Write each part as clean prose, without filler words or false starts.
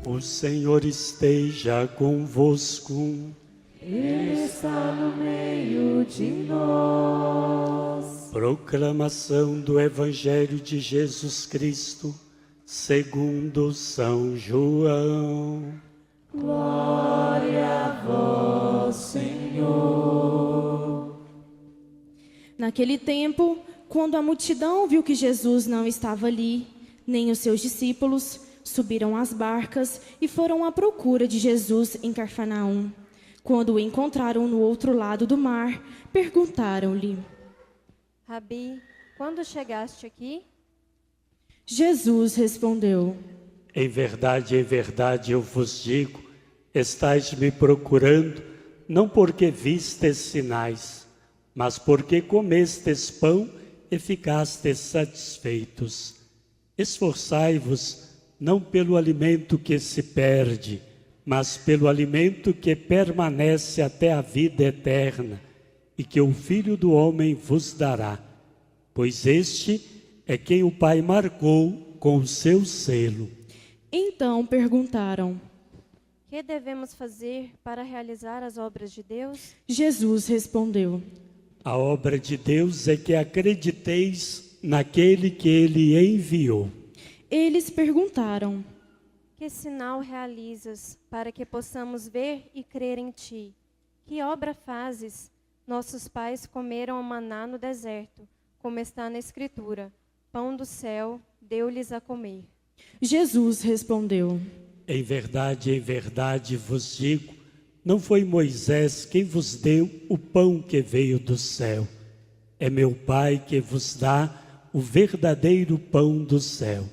O Senhor esteja convosco. Ele está no meio de nós. Proclamação do Evangelho de Jesus Cristo, segundo São João. Glória a vós, Senhor. Naquele tempo, quando a multidão viu que Jesus não estava ali, nem os seus discípulos, subiram às barcas e foram à procura de Jesus em Cafarnaum. Quando o encontraram no outro lado do mar, perguntaram-lhe: Rabi, quando chegaste aqui? Jesus respondeu: Em verdade, eu vos digo, estais me procurando, não porque vistes sinais, mas porque comestes pão e ficastes satisfeitos. Esforçai-vos, não pelo alimento que se perde, mas pelo alimento que permanece até a vida eterna, e que o Filho do Homem vos dará, pois este é quem o Pai marcou com o seu selo. Então perguntaram. Que devemos fazer para realizar as obras de Deus? Jesus respondeu: A obra de Deus é que acrediteis naquele que Ele enviou. Eles perguntaram: Que sinal realizas para que possamos ver e crer em ti? Que obra fazes? Nossos pais comeram o maná no deserto, como está na Escritura. Pão do céu deu-lhes a comer. Jesus respondeu: Em verdade vos digo, não foi Moisés quem vos deu o pão que veio do céu. É meu Pai que vos dá o verdadeiro pão do céu.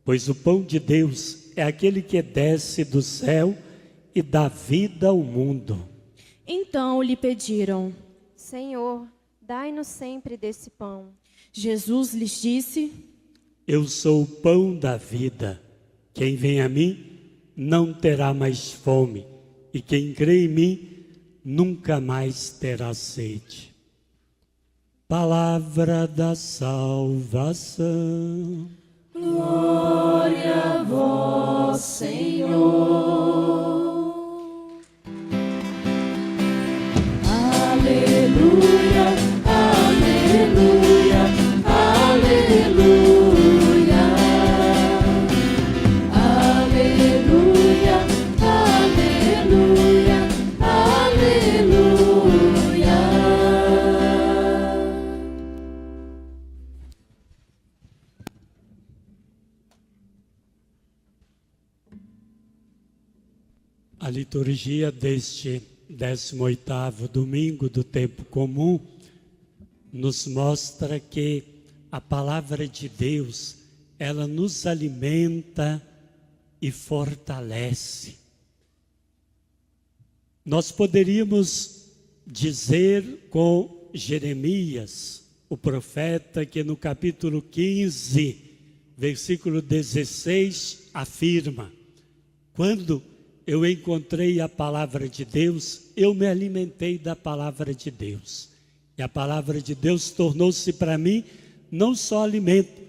Pois o pão de Deus é aquele que desce do céu e dá vida ao mundo. Então lhe pediram. Senhor, dai-nos sempre desse pão. Jesus lhes disse: Eu sou o pão da vida. Quem vem a mim não terá mais fome, e quem crê em mim nunca mais terá sede. Palavra da salvação. Glória a vós, Senhor. Aleluia, aleluia, aleluia. Aleluia, aleluia, aleluia. A liturgia deste 18º domingo do tempo comum nos mostra que a palavra de Deus, ela nos alimenta e fortalece. Nós poderíamos dizer com Jeremias, o profeta, que no capítulo 15, versículo 16, afirma: quando eu encontrei a palavra de Deus, eu me alimentei da palavra de Deus. E a palavra de Deus tornou-se para mim não só alimento,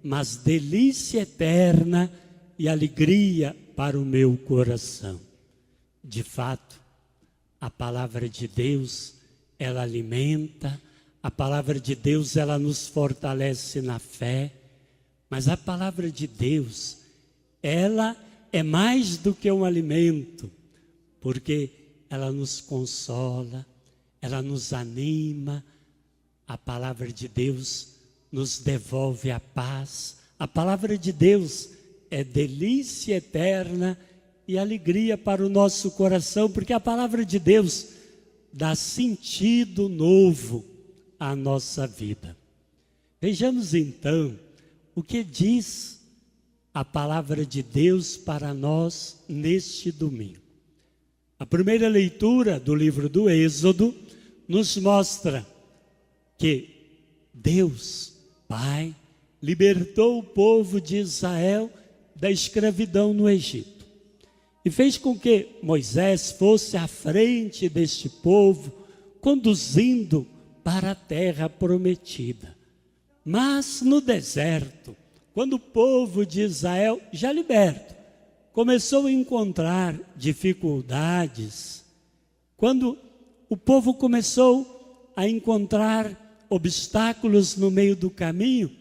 mas delícia eterna e alegria para o meu coração. De fato, a palavra de Deus, ela alimenta, a palavra de Deus, ela nos fortalece na fé, mas a palavra de Deus, ela é mais do que um alimento, porque ela nos consola, ela nos anima. A palavra de Deus nos devolve a paz. A palavra de Deus é delícia eterna e alegria para o nosso coração, porque a palavra de Deus dá sentido novo à nossa vida. Vejamos então o que diz a palavra de Deus para nós neste domingo. A primeira leitura do livro do Êxodo nos mostra que Deus, Pai, libertou o povo de Israel da escravidão no Egito e fez com que Moisés fosse à frente deste povo, conduzindo para a terra prometida. Mas no deserto, quando o povo de Israel, já liberto, começou a encontrar dificuldades, quando o povo começou a encontrar obstáculos no meio do caminho,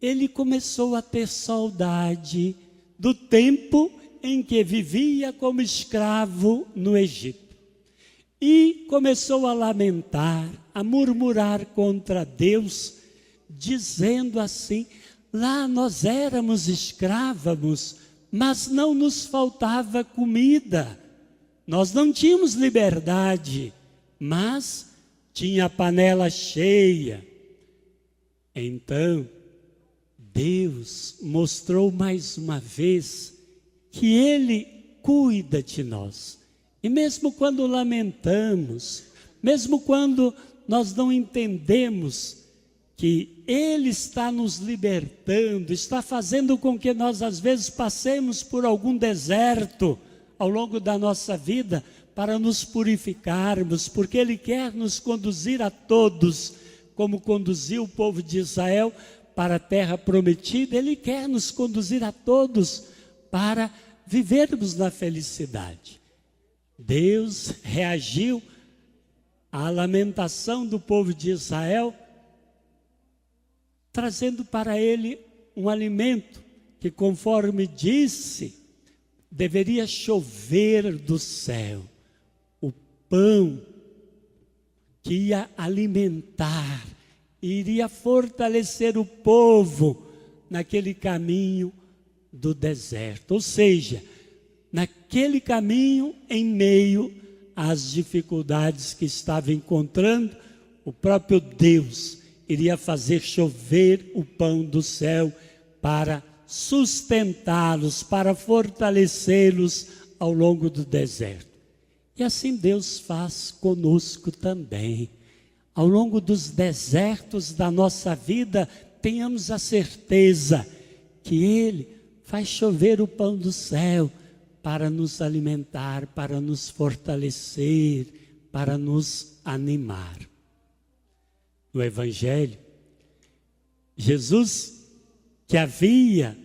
ele começou a ter saudade do tempo em que vivia como escravo no Egito. E começou a lamentar, a murmurar contra Deus, dizendo assim: lá nós éramos escravos, mas não nos faltava comida. Nós não tínhamos liberdade, mas tinha a panela cheia. Então, Deus mostrou mais uma vez que Ele cuida de nós. E mesmo quando lamentamos, mesmo quando nós não entendemos que Ele está nos libertando, está fazendo com que nós às vezes passemos por algum deserto ao longo da nossa vida para nos purificarmos, porque Ele quer nos conduzir a todos, como conduziu o povo de Israel para a terra prometida. Ele quer nos conduzir a todos para vivermos na felicidade. Deus reagiu à lamentação do povo de Israel, trazendo para ele um alimento que, conforme disse, deveria chover do céu. O pão que ia alimentar, iria fortalecer o povo naquele caminho do deserto. Ou seja, naquele caminho, em meio às dificuldades que estava encontrando, o próprio Deus iria fazer chover o pão do céu para sustentá-los, para fortalecê-los ao longo do deserto. E assim Deus faz conosco também. Ao longo dos desertos da nossa vida, tenhamos a certeza que Ele faz chover o pão do céu para nos alimentar, para nos fortalecer, para nos animar. No Evangelho, Jesus, que havia,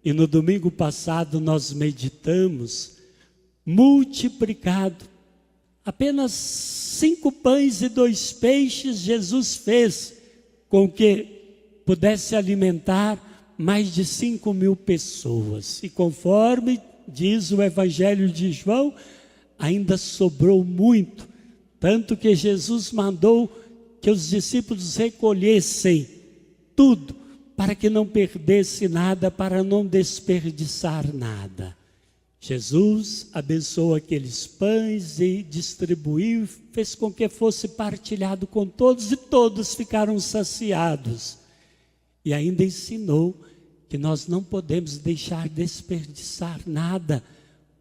e no domingo passado nós meditamos, multiplicado, apenas 5 pães e 2 peixes Jesus fez com que pudesse alimentar mais de 5.000 pessoas. E conforme diz o Evangelho de João, ainda sobrou muito, tanto que Jesus mandou que os discípulos recolhessem tudo, para que não perdesse nada, para não desperdiçar nada. Jesus abençoou aqueles pães e distribuiu, fez com que fosse partilhado com todos, e todos ficaram saciados. E ainda ensinou que nós não podemos deixar desperdiçar nada,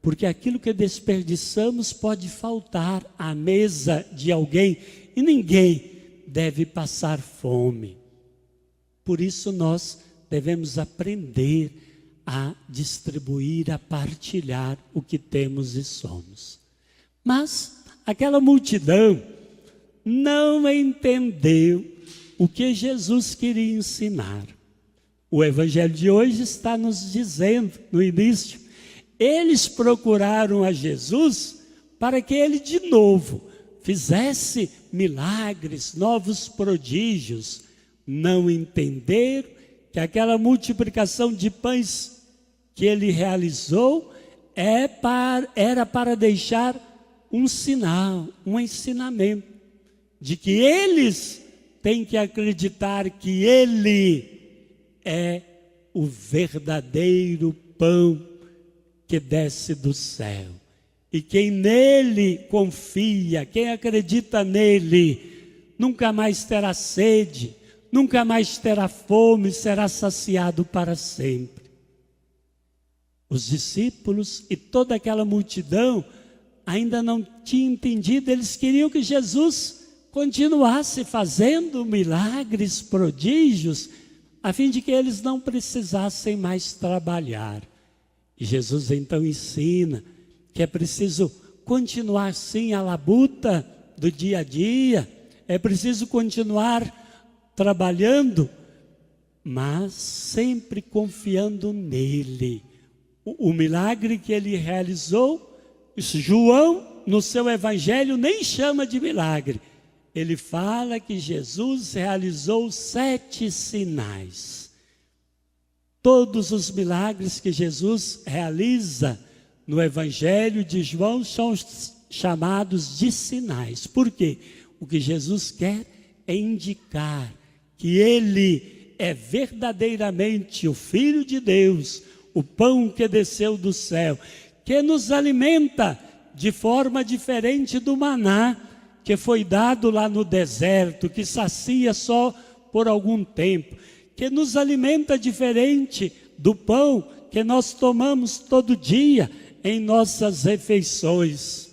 porque aquilo que desperdiçamos pode faltar à mesa de alguém, e ninguém deve passar fome. Por isso nós devemos aprender a distribuir, a partilhar o que temos e somos. Mas aquela multidão não entendeu o que Jesus queria ensinar. O Evangelho de hoje está nos dizendo, no início, eles procuraram a Jesus para que Ele de novo fizesse milagres, novos prodígios. Não entenderam que aquela multiplicação de pães que Ele realizou era para deixar um sinal, um ensinamento, de que eles têm que acreditar que Ele é o verdadeiro pão que desce do céu. E quem nele confia, quem acredita nele, nunca mais terá sede, nunca mais terá fome, será saciado para sempre. Os discípulos e toda aquela multidão ainda não tinham entendido, eles queriam que Jesus continuasse fazendo milagres, prodígios, a fim de que eles não precisassem mais trabalhar. E Jesus então ensina que é preciso continuar sim a labuta do dia a dia, é preciso continuar trabalhando, mas sempre confiando nele, o milagre que ele realizou. João, no seu evangelho, nem chama de milagre. Ele fala que Jesus realizou 7 sinais. Todos os milagres que Jesus realiza no evangelho de João são chamados de sinais. Por quê? O que Jesus quer é indicar que ele é verdadeiramente o Filho de Deus, o pão que desceu do céu, que nos alimenta de forma diferente do maná que foi dado lá no deserto, que sacia só por algum tempo, que nos alimenta diferente do pão que nós tomamos todo dia em nossas refeições.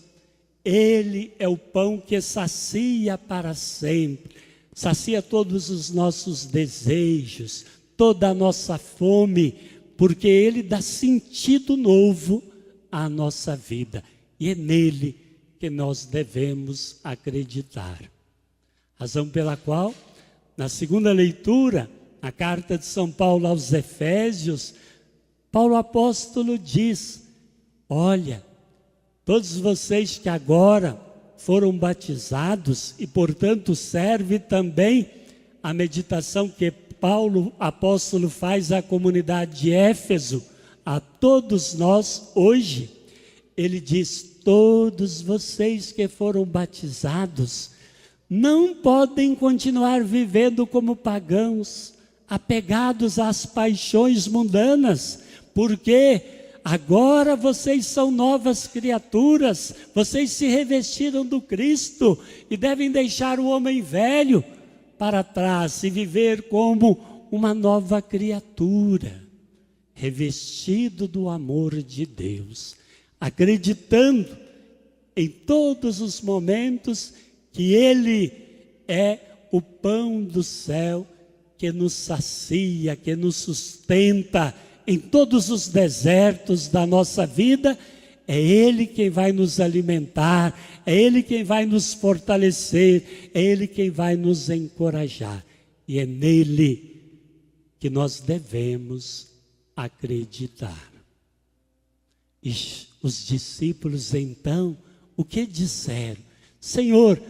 Ele é o pão que sacia para sempre, sacia todos os nossos desejos, toda a nossa fome, porque ele dá sentido novo à nossa vida. E é nele que nós devemos acreditar. Razão pela qual, na segunda leitura, na carta de São Paulo aos Efésios, Paulo apóstolo diz: olha, todos vocês que agora foram batizados, e portanto serve também a meditação que Paulo apóstolo faz à comunidade de Éfeso, a todos nós hoje. Ele diz: todos vocês que foram batizados não podem continuar vivendo como pagãos, apegados às paixões mundanas, porque agora vocês são novas criaturas, vocês se revestiram do Cristo e devem deixar o homem velho para trás e viver como uma nova criatura, revestido do amor de Deus, acreditando em todos os momentos que Ele é o pão do céu que nos sacia, que nos sustenta em todos os desertos da nossa vida. É Ele quem vai nos alimentar, é Ele quem vai nos fortalecer, é Ele quem vai nos encorajar. E é nele que nós devemos acreditar. E os discípulos então, o que disseram? Senhor,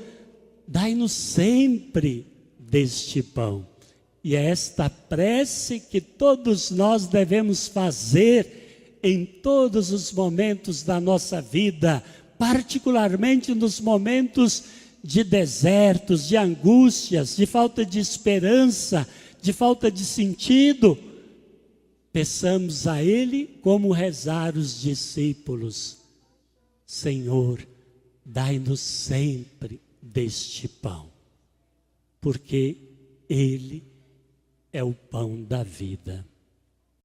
dai-nos sempre deste pão. E é esta prece que todos nós devemos fazer em todos os momentos da nossa vida, particularmente nos momentos de desertos, de angústias, de falta de esperança, de falta de sentido. Peçamos a Ele como rezar os discípulos: Senhor, dai-nos sempre deste pão, porque Ele é o pão da vida.